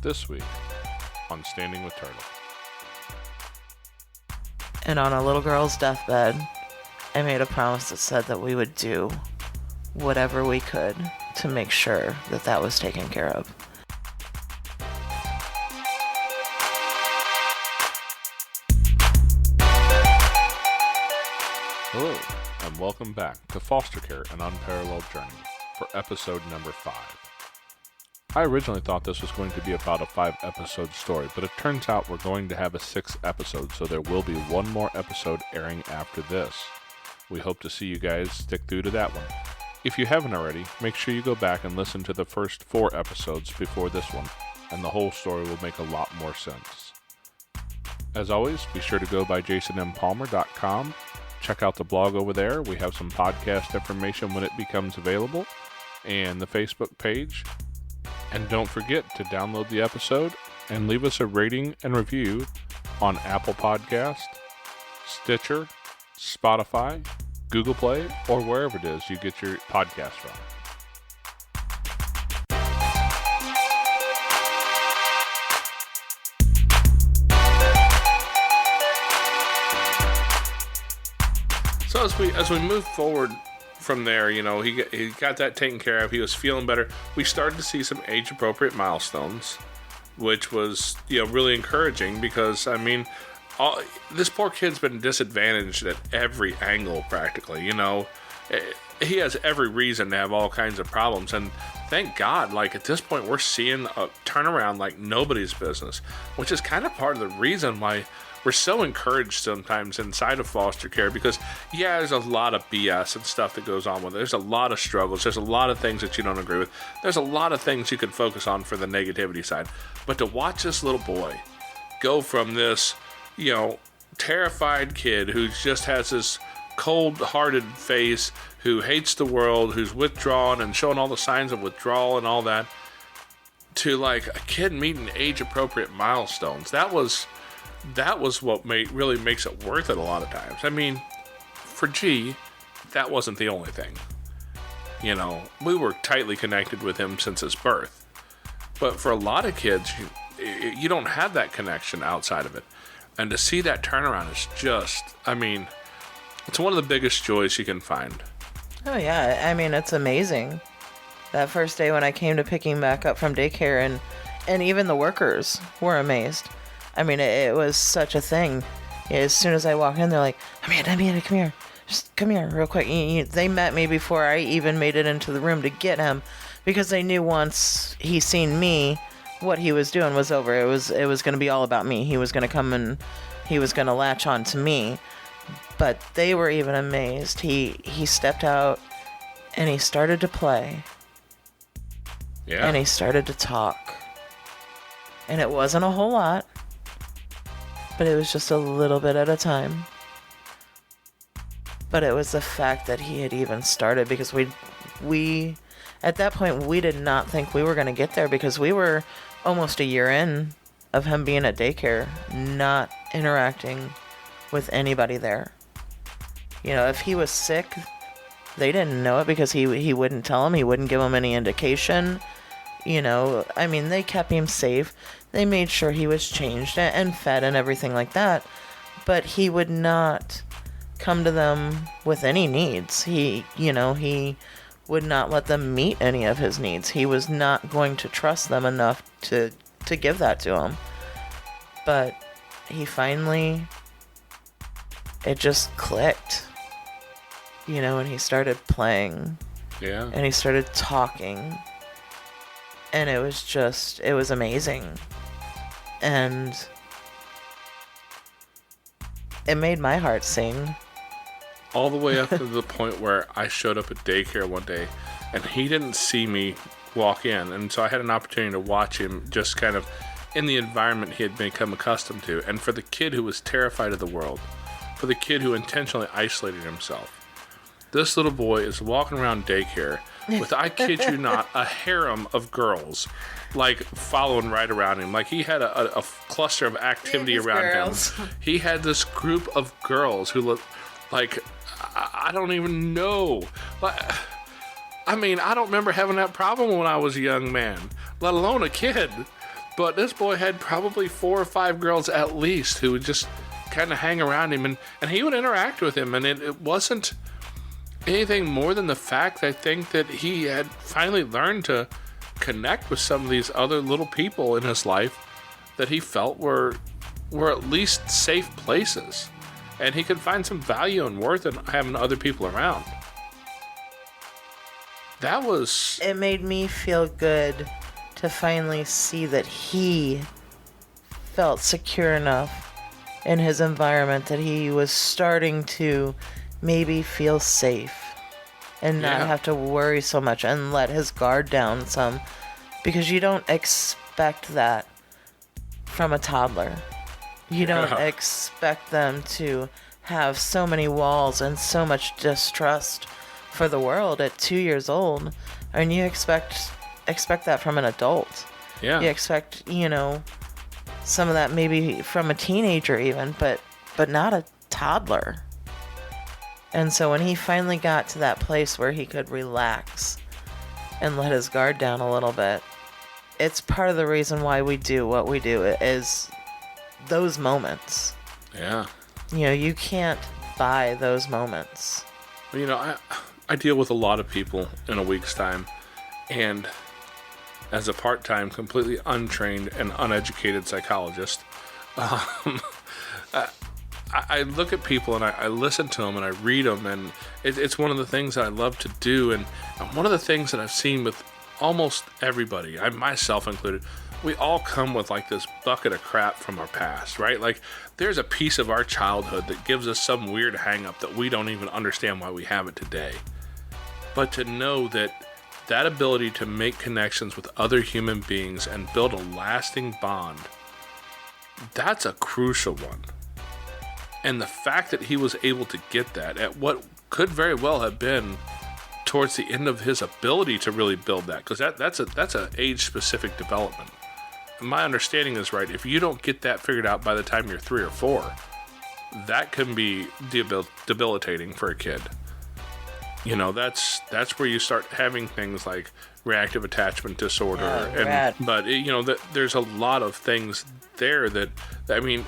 This week on Standing with Turtle. And on a little girl's deathbed, I made a promise that said that we would do whatever we could to make sure that that was taken care of. Hello, and welcome back to Foster Care, an Unparalleled Journey, for episode number 5. I originally thought this was going to be about a 5-episode story, but it turns out we're going to have a 6th episode, so there will be one more episode airing after this. We hope to see you guys stick through to that one. If you haven't already, make sure you go back and listen to the first 4 episodes before this one, and the whole story will make a lot more sense. As always, be sure to go by jasonmpalmer.com. Check out the blog over there. We have some podcast information when it becomes available, and the Facebook page. And don't forget to download the episode and leave us a rating and review on Apple Podcast, Stitcher, Spotify, Google Play, or wherever it is you get your podcast from. So as we move forward from there, you know, he got that taken care of. He was feeling better. We started to see some age-appropriate milestones, which was, really encouraging because, this poor kid's been disadvantaged at every angle practically, He has every reason to have all kinds of problems, and thank God, at this point, we're seeing a turnaround like nobody's business, which is kind of part of the reason why we're so encouraged sometimes inside of foster care because, there's a lot of BS and stuff that goes on with it. There's a lot of struggles. There's a lot of things that you don't agree with. There's a lot of things you could focus on for the negativity side. But to watch this little boy go from this, terrified kid who just has this cold-hearted face, who hates the world, who's withdrawn and showing all the signs of withdrawal and all that, to a kid meeting age-appropriate milestones. That was what really makes it worth it a lot of times. For G, that wasn't the only thing. We were tightly connected with him since his birth. But for a lot of kids, you don't have that connection outside of it. And to see that turnaround is just, it's one of the biggest joys you can find. Oh yeah, it's amazing. That first day when I came to pick him back up from daycare and even the workers were amazed. It was such a thing. As soon as I walked in, they're like, Amanda, come here. Just come here real quick. They met me before I even made it into the room to get him because they knew once he seen me, what he was doing was over. It was going to be all about me. He was going to come and he was going to latch on to me. But they were even amazed. He stepped out and he started to play. Yeah. And he started to talk. And it wasn't a whole lot. But it was just a little bit at a time. But it was the fact that he had even started because we at that point, we did not think we were going to get there because we were almost a year in of him being at daycare, not interacting with anybody there. If he was sick, they didn't know it because he wouldn't tell them. He wouldn't give them any indication. They kept him safe. They made sure he was changed and fed and everything like that. But he would not come to them with any needs. He would not let them meet any of his needs. He was not going to trust them enough to give that to him. But he finally, it just clicked. And he started playing. Yeah. And he started talking. And it was amazing. And it made my heart sing. All the way up to the point where I showed up at daycare one day and he didn't see me walk in. And so I had an opportunity to watch him just kind of in the environment he had become accustomed to. And for the kid who was terrified of the world, for the kid who intentionally isolated himself, this little boy is walking around daycare with, I kid you not, a harem of girls, following right around him. He had a cluster of activity around him. He had this group of girls who looked I don't even know. I don't remember having that problem when I was a young man, let alone a kid. But this boy had probably 4 or 5 girls at least who would just kind of hang around him, and he would interact with him, and it wasn't anything more than the fact, I think, that he had finally learned to connect with some of these other little people in his life that he felt were at least safe places, and he could find some value and worth in having other people around. It made me feel good to finally see that he felt secure enough in his environment that he was starting to maybe feel safe and not have to worry so much and let his guard down some, because you don't expect that from a toddler. You don't expect them to have so many walls and so much distrust for the world at 2 years old, and you expect that from an adult. Yeah. You expect, some of that maybe from a teenager even, but not a toddler. And so when he finally got to that place where he could relax and let his guard down a little bit, it's part of the reason why we do what we do, is those moments. Yeah. You can't buy those moments. I deal with a lot of people in a week's time, and as a part-time, completely untrained and uneducated psychologist, I look at people and I listen to them and I read them, and it's one of the things that I love to do, and one of the things that I've seen with almost everybody, myself included, we all come with like this bucket of crap from our past, right? Like there's a piece of our childhood that gives us some weird hang-up that we don't even understand why we have it today. But to know that ability to make connections with other human beings and build a lasting bond, that's a crucial one. And the fact that he was able to get that at what could very well have been towards the end of his ability to really build that, because that's a age-specific development. And my understanding is right. If you don't get that figured out by the time you're 3 or 4, that can be debilitating for a kid. That's where you start having things like reactive attachment disorder, there's a lot of things there that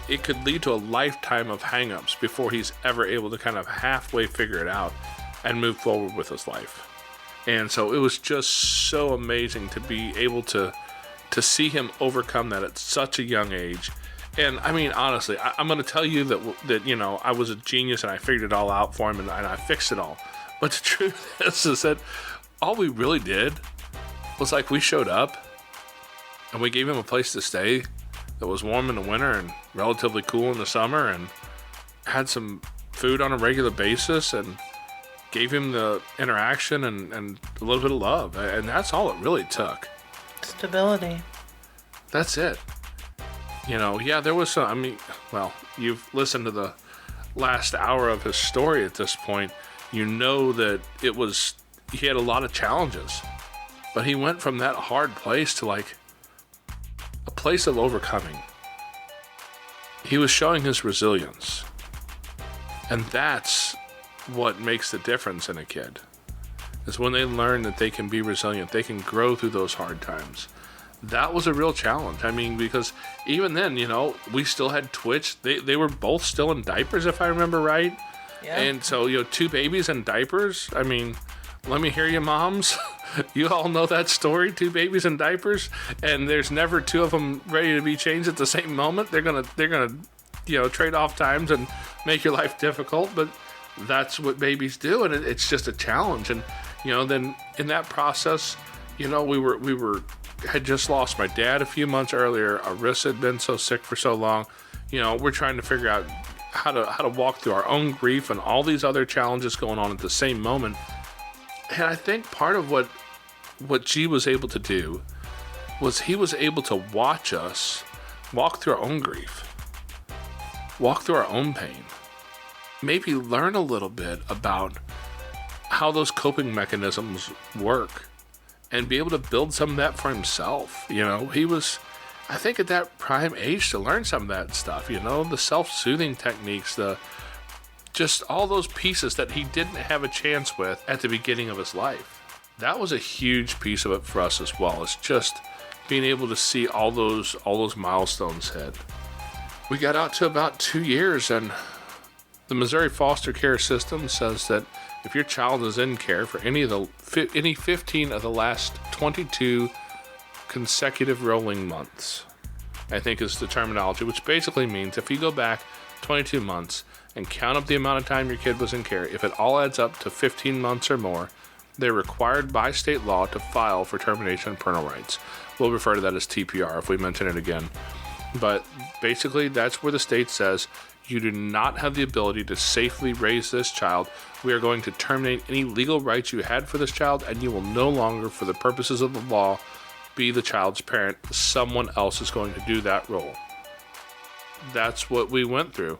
it could lead to a lifetime of hang-ups before he's ever able to kind of halfway figure it out and move forward with his life. And so it was just so amazing to be able to see him overcome that at such a young age. And honestly, I'm going to tell you that I was a genius and I figured it all out for him and I fixed it all. But the truth is that all we really did was like we showed up and we gave him a place to stay that was warm in the winter and relatively cool in the summer, and had some food on a regular basis and gave him the interaction and a little bit of love. And that's all it really took. Stability. That's it. There was some, you've listened to the last hour of his story at this point. That he had a lot of challenges, but he went from that hard place to like a place of overcoming. He was showing his resilience, and that's what makes the difference in a kid, is when they learn that they can be resilient, they can grow through those hard times. That was a real challenge. Because even then, we still had Twitch. They were both still in diapers, if I remember right. Yeah. And so, 2 babies in diapers. Let me hear you, moms. You all know that story, 2 babies in diapers, and there's never 2 of them ready to be changed at the same moment. They're gonna trade off times and make your life difficult, but that's what babies do, and it's just a challenge. And then in that process, we had just lost my dad a few months earlier. Arissa had been so sick for so long. We're trying to figure out how to walk through our own grief and all these other challenges going on at the same moment. And I think part of what G was able to do was he was able to watch us walk through our own grief, walk through our own pain, maybe learn a little bit about how those coping mechanisms work, and be able to build some of that for himself. He was, I think, at that prime age to learn some of that stuff, the self-soothing techniques, just all those pieces that he didn't have a chance with at the beginning of his life. That was a huge piece of it for us as well. It's just being able to see all those milestones hit. We got out to about 2 years, and the Missouri foster care system says that if your child is in care for any 15 of the last 22 consecutive rolling months, I think is the terminology, which basically means if you go back 22 months and count up the amount of time your kid was in care, if it all adds up to 15 months or more, they're required by state law to file for termination of parental rights. We'll refer to that as TPR if we mention it again. But basically, that's where the state says you do not have the ability to safely raise this child. We are going to terminate any legal rights you had for this child, and you will no longer, for the purposes of the law, be the child's parent. Someone else is going to do that role. That's what we went through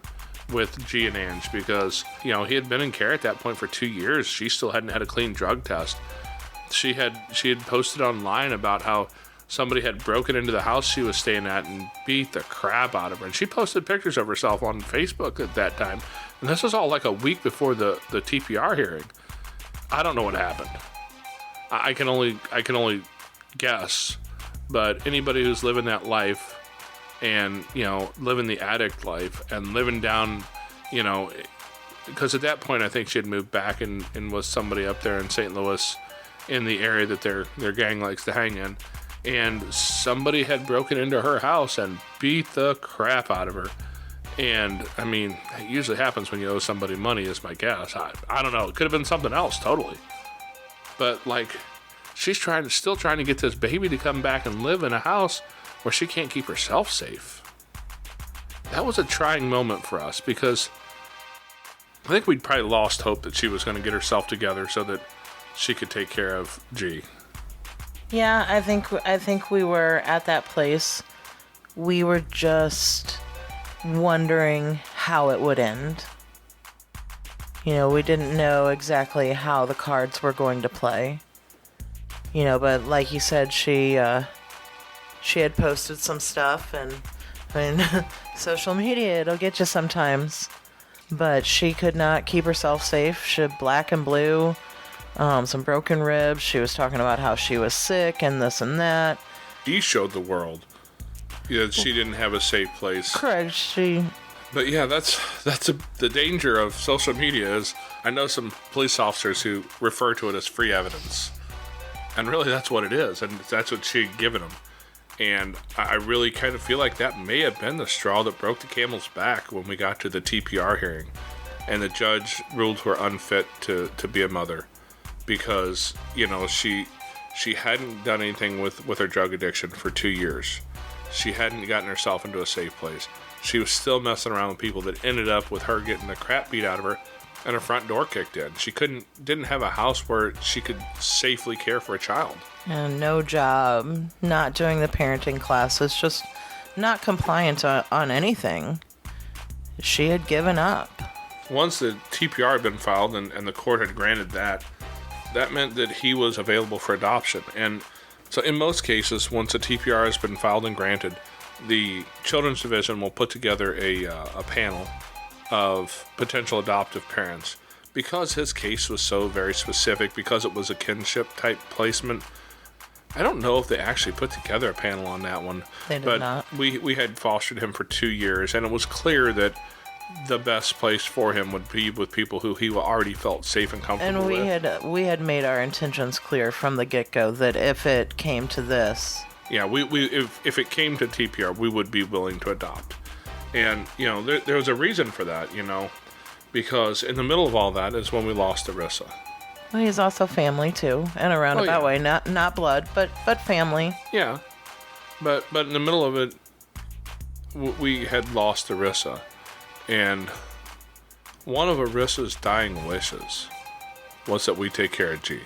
with G and Ange, because he had been in care at that point for 2 years. She still hadn't had a clean drug test. She had posted online about how somebody had broken into the house she was staying at and beat the crap out of her, and she posted pictures of herself on Facebook at that time. And this was all like a week before the TPR hearing. I don't know what happened. I can only guess, but anybody who's living that life and living the addict life and living down, because at that point I think she had moved back and was somebody up there in St. Louis in the area that their gang likes to hang in, and somebody had broken into her house and beat the crap out of her. And I mean, it usually happens when you owe somebody money, is my guess. I don't know, it could have been something else totally, but like, she's still trying to get this baby to come back and live in a house where she can't keep herself safe. That was a trying moment for us, because I think we'd probably lost hope that she was going to get herself together so that she could take care of G. Yeah, I think we were at that place. We were just wondering how it would end. We didn't know exactly how the cards were going to play. But like you said, she had posted some stuff, and I mean, social media, it'll get you sometimes. But she could not keep herself safe. She had black and blue, some broken ribs. She was talking about how she was sick and this and that. She showed the world that she didn't have a safe place. Correct. But yeah, that's the danger of social media. Is I know some police officers who refer to it as free evidence. And really, that's what it is, and that's what she had given him. And I really kind of feel like that may have been the straw that broke the camel's back when we got to the TPR hearing. And the judge ruled her unfit to be a mother because, she hadn't done anything with her drug addiction for 2 years. She hadn't gotten herself into a safe place. She was still messing around with people that ended up with her getting the crap beat out of her and her front door kicked in. She didn't have a house where she could safely care for a child. And no job, not doing the parenting classes, just not compliant on anything. She had given up. Once the TPR had been filed and the court had granted that meant that he was available for adoption. And so in most cases, once a TPR has been filed and granted, the Children's Division will put together a panel of potential adoptive parents. Because his case was so very specific, because it was a kinship type placement, I don't know if they actually put together a panel on that one. They did not. We had fostered him for 2 years, and it was clear that the best place for him would be with people who he already felt safe and comfortable with. And we had made our intentions clear from the get-go that if it came to this... Yeah, if it came to TPR, we would be willing to adopt. And, there was a reason for that, because in the middle of all that is when we lost Arissa. Well, he's also family, too, in a roundabout way. Not blood, but family. Yeah. But in the middle of it, we had lost Arissa. And one of Arissa's dying wishes was that we take care of G.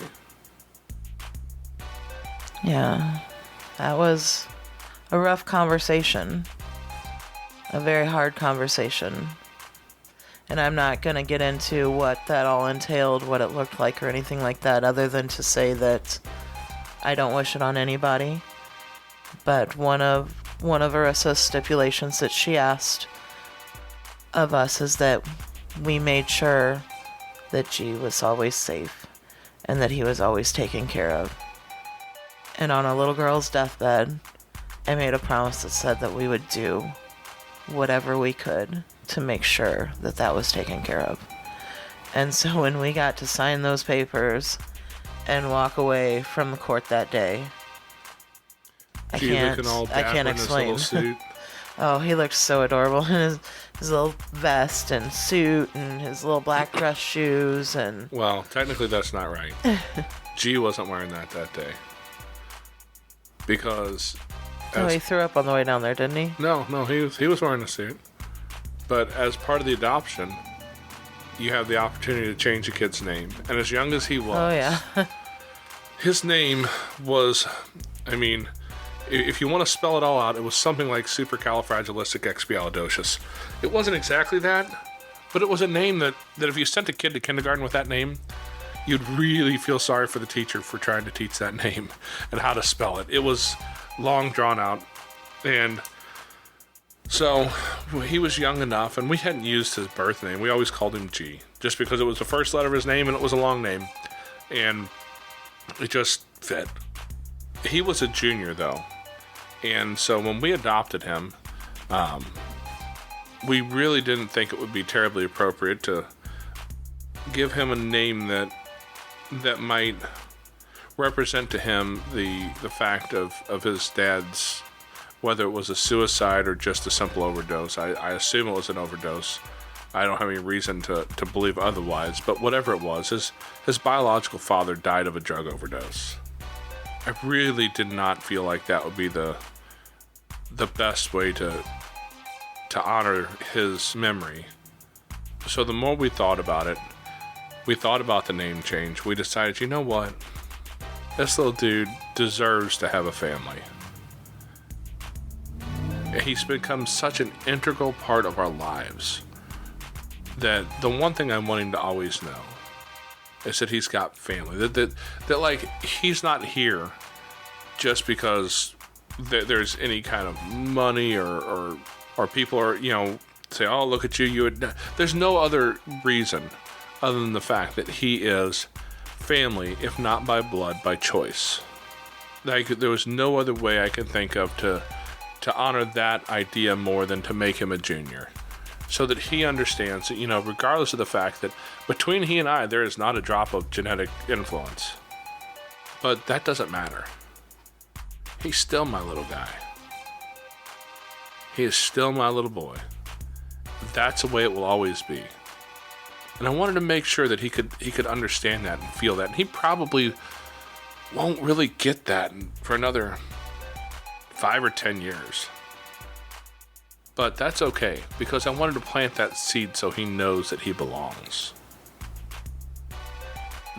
Yeah. That was a rough conversation. A very hard conversation. And I'm not going to get into what that all entailed, what it looked like, or anything like that, other than to say that I don't wish it on anybody. But one of Arissa's stipulations that she asked of us is that we made sure that G was always safe and that he was always taken care of. And on a little girl's deathbed, I made a promise that said that we would do whatever we could to make sure that that was taken care of. And so when we got to sign those papers and walk away from the court that day, I can't explain. His little suit. Oh, he looked so adorable in his little vest and suit and his little black dress shoes and... Well, technically that's not right. G wasn't wearing that day. Because... he threw up on the way down there, didn't he? No, he was wearing a suit. But as part of the adoption, you have the opportunity to change a kid's name. And as young as he was... Oh, yeah. his name was... I mean... If you want to spell it all out, it was something like supercalifragilisticexpialidocious. It wasn't exactly that, but it was a name that if you sent a kid to kindergarten with that name, you'd really feel sorry for the teacher for trying to teach that name and how to spell it. It was long drawn out. And so he was young enough, and we hadn't used his birth name. We always called him G, just because it was the first letter of his name and it was a long name. And it just fit. He was a junior, though. And so when we adopted him, we really didn't think it would be terribly appropriate to give him a name that might represent to him the fact of his dad's, whether it was a suicide or just a simple overdose. I assume it was an overdose. I don't have any reason to believe otherwise, but whatever it was, his biological father died of a drug overdose. I really did not feel like that would be the best way to honor his memory. So the more we thought about it, we thought about the name change. We decided, you know what? This little dude deserves to have a family. He's become such an integral part of our lives that the one thing I want him to always know is that he's got family. That like, he's not here just because there's any kind of money or people are, say, oh, look at you. There's no other reason other than the fact that he is family, if not by blood, by choice. Like, there was no other way I can think of to honor that idea more than to make him a junior. So that he understands that, regardless of the fact that between he and I, there is not a drop of genetic influence. But that doesn't matter. He's still my little guy. He is still my little boy. That's the way it will always be. And I wanted to make sure that he could understand that and feel that. And he probably won't really get that for another 5 or 10 years. But that's okay, because I wanted to plant that seed so he knows that he belongs.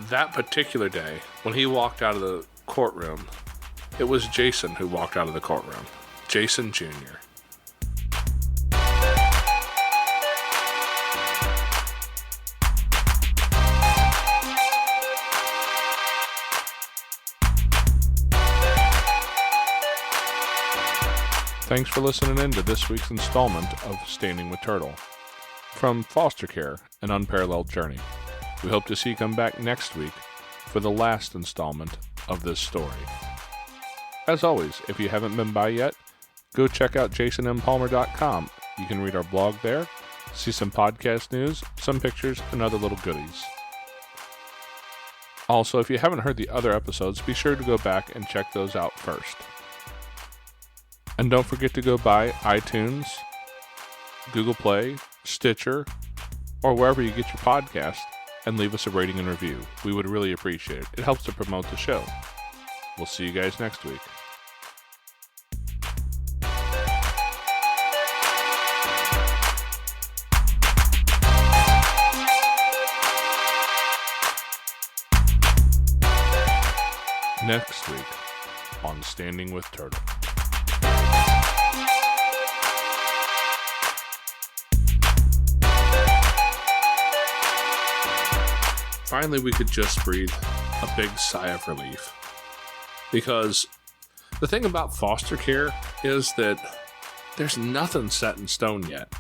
That particular day, when he walked out of the courtroom, it was Jason who walked out of the courtroom. Jason Jr. Thanks for listening in to this week's installment of Standing with Turtle. From Foster Care, an Unparalleled Journey. We hope to see you come back next week for the last installment of this story. As always, if you haven't been by yet, go check out jasonmpalmer.com. You can read our blog there, see some podcast news, some pictures, and other little goodies. Also, if you haven't heard the other episodes, be sure to go back and check those out first. And don't forget to go by iTunes, Google Play, Stitcher, or wherever you get your podcast, and leave us a rating and review. We would really appreciate it. It helps to promote the show. We'll see you guys next week. Next week on Standing with Turtle. Finally, we could just breathe a big sigh of relief. Because the thing about foster care is that there's nothing set in stone yet.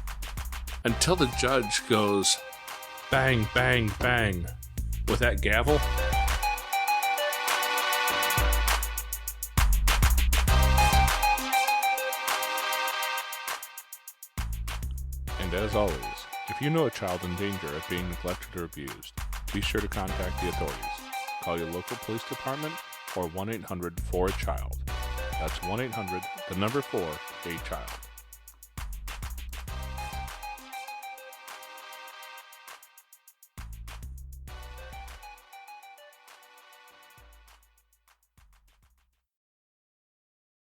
Until the judge goes bang, bang, bang with that gavel, And as always, if you know a child in danger of being neglected or abused, be sure to contact the authorities. Call your local police department or 1-800-4-CHILD. That's 1-800, the number 4, a child.